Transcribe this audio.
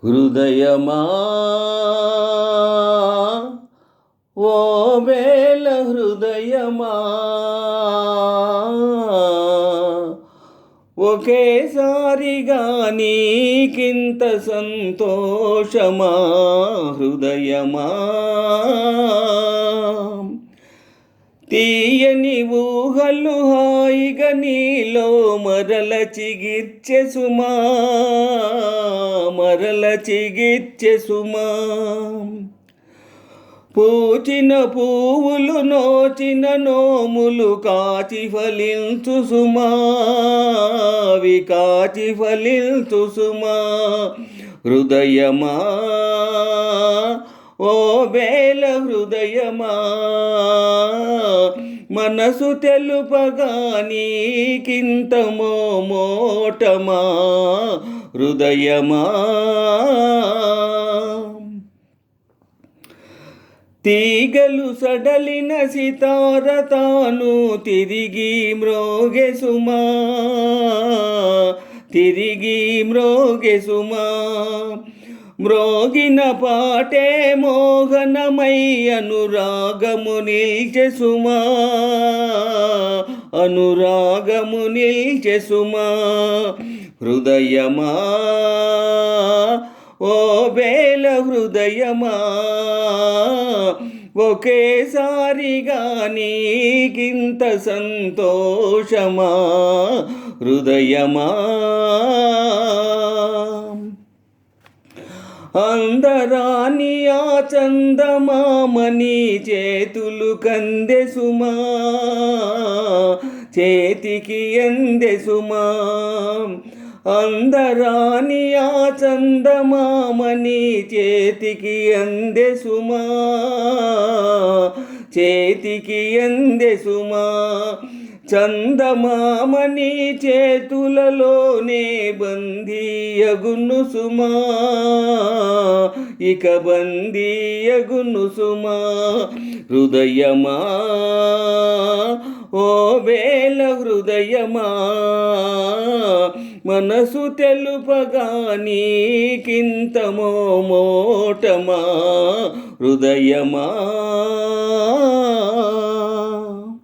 హృదయమా ఓ వేల హృదయమా ఒకేసారిగా నీకింత సంతోషమా హృదయమా తీయని ఊహలు హాయిగా నీలో మరల చిగిర్చె సుమా పూచిన పువ్వులు నోచిన నోములు కాచి ఫలించు సుమా కాచి ఫలించు సుమా హృదయమా ఓ వేల హృదయమా మనసు తెలుపగా నీకింత మోటమా హృదయమా తీగలు సడలిన సితార తాను తిరిగి మ్రోగె సుమా మ్రోగిన పాటే మోహనమై అనురాగము నిల్చె సుమా హృదయమా ఓ వేల హృదయమా ఒకేసారిగా నీకింత సంతోషమా హృదయమా అందరాని ఆ చందమామని చేతులు కందె సుమా చేతికి అందె సుమా అందరాని ఆ చందమామని చేతికి అందె సుమా చందమామని చేతులలోనే బందీయగును సుమా ఇక బందీయగును సుమా హృదయమా ఓ వేల హృదయమా మనసు తెలుపగా నీకింత మోటమా హృదయమా